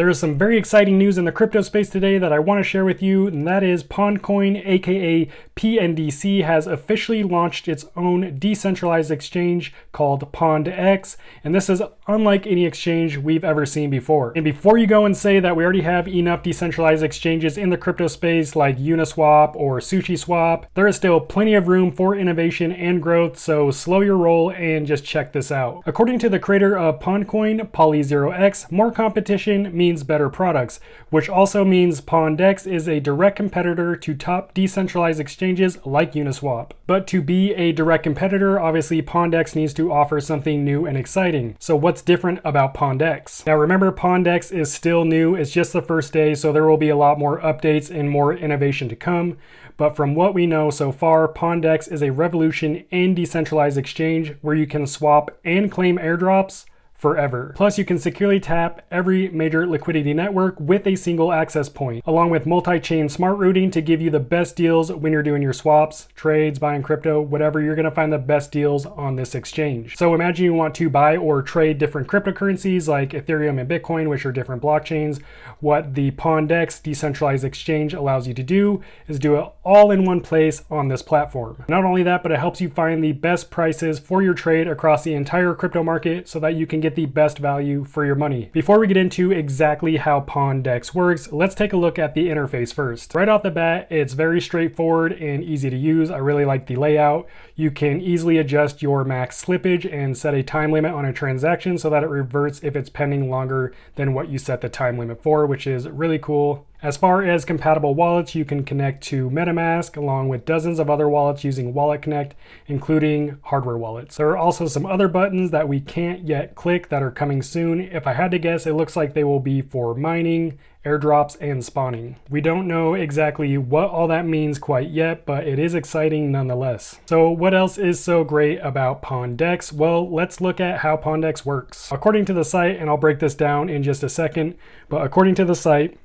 There is some very exciting news in the crypto space today that I want to share with you, and that is Pondcoin, aka PNDC, has officially launched its own decentralized exchange called PondX, and this is unlike any exchange we've ever seen before. And before you go and say that we already have enough decentralized exchanges in the crypto space like Uniswap or SushiSwap, there is still plenty of room for innovation and growth, so slow your roll and just check this out. According to the creator of Pondcoin, Poly0x, more competition means better products, which also means PondX is a direct competitor to top decentralized exchanges like Uniswap. But to be a direct competitor, obviously PondX needs to offer something new and exciting. So what's different about PondX? Now remember, PondX is still new, it's just the first day, so there will be a lot more updates and more innovation to come. But from what we know so far, PondX is a revolution in decentralized exchange where you can swap and claim airdrops forever. Plus, you can securely tap every major liquidity network with a single access point, along with multi-chain smart routing to give you the best deals when you're doing your swaps, trades, buying crypto, whatever. You're gonna find the best deals on this exchange. So imagine you want to buy or trade different cryptocurrencies like Ethereum and Bitcoin, which are different blockchains. What the PondX decentralized exchange allows you to do is do it all in one place on this platform. Not only that, but it helps you find the best prices for your trade across the entire crypto market so that you can get the best value for your money. Before we get into exactly how PondX works, let's take a look at the interface first. Right off the bat, it's very straightforward and easy to use. I really like the layout. You can easily adjust your max slippage and set a time limit on a transaction so that it reverts if it's pending longer than what you set the time limit for, which is really cool. As far as compatible wallets, you can connect to MetaMask along with dozens of other wallets using Wallet Connect, including hardware wallets. There are also some other buttons that we can't yet click that are coming soon. If I had to guess, it looks like they will be for mining, airdrops, and spawning. We don't know exactly what all that means quite yet, but it is exciting nonetheless. So what else is so great about PondX? Well, let's look at how PondX works. According to the site, and I'll break this down in just a second, but according to the site,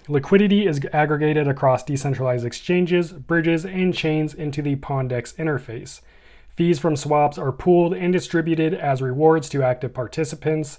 liquidity is aggregated across decentralized exchanges, bridges, and chains into the PondX interface. Fees from swaps are pooled and distributed as rewards to active participants.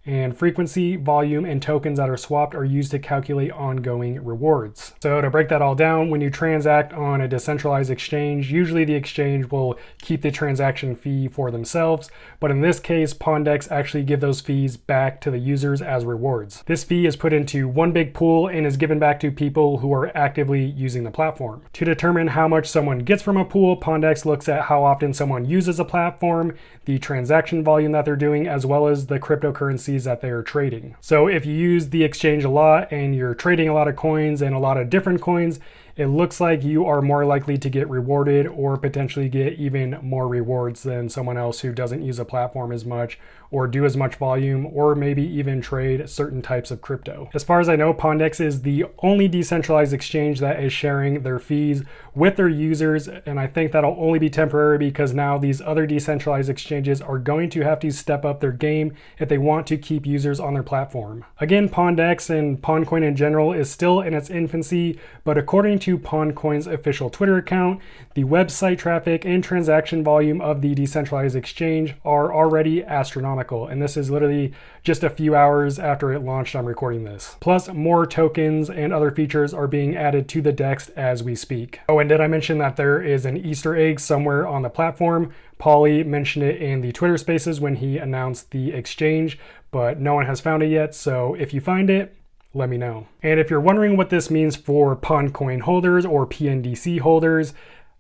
And frequency, volume, and tokens that are swapped are used to calculate ongoing rewards. So to break that all down, when you transact on a decentralized exchange, usually the exchange will keep the transaction fee for themselves. But in this case, PondX actually give those fees back to the users as rewards. This fee is put into one big pool and is given back to people who are actively using the platform. To determine how much someone gets from a pool, PondX looks at how often someone uses a platform, the transaction volume that they're doing, as well as the cryptocurrency that they are trading. So if you use the exchange a lot and you're trading a lot of coins and a lot of different coins, it looks like you are more likely to get rewarded or potentially get even more rewards than someone else who doesn't use a platform as much or do as much volume or maybe even trade certain types of crypto. As far as I know, PondX is the only decentralized exchange that is sharing their fees with their users, and I think that'll only be temporary because now these other decentralized exchanges are going to have to step up their game if they want to keep users on their platform. Again, PondX and Pondcoin in general is still in its infancy, but according to Pondcoin's official Twitter account, the website traffic and transaction volume of the decentralized exchange are already astronomical, and this is literally just a few hours after it launched. I'm recording this. Plus, more tokens and other features are being added to the DEX as we speak. Oh, and did I mention that there is an Easter egg somewhere on the platform? Polly mentioned it in the Twitter Spaces when he announced the exchange, but no one has found it yet, so if you find it, let me know. And if you're wondering what this means for Pondcoin holders or PNDC holders,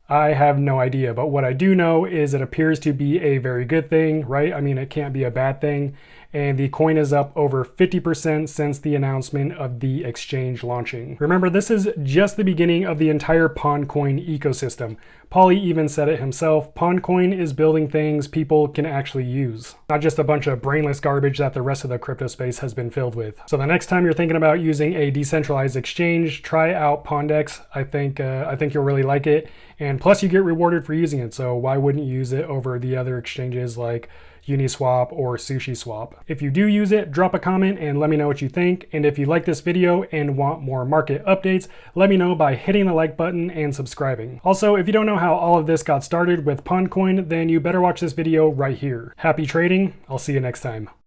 I have no idea, but what I do know is it appears to be a very good thing, right? I mean, it can't be a bad thing. And the coin is up over 50% since the announcement of the exchange launching. Remember, this is just the beginning of the entire Pondcoin ecosystem. Polly even said it himself, Pondcoin is building things people can actually use, not just a bunch of brainless garbage that the rest of the crypto space has been filled with. So the next time you're thinking about using a decentralized exchange, try out PondX. I think you'll really like it. And plus you get rewarded for using it. So why wouldn't you use it over the other exchanges like Uniswap or SushiSwap? If you do use it, drop a comment and let me know what you think. And if you like this video and want more market updates, let me know by hitting the like button and subscribing. Also, if you don't know how all of this got started with Pondcoin, then you better watch this video right here. Happy trading. I'll see you next time.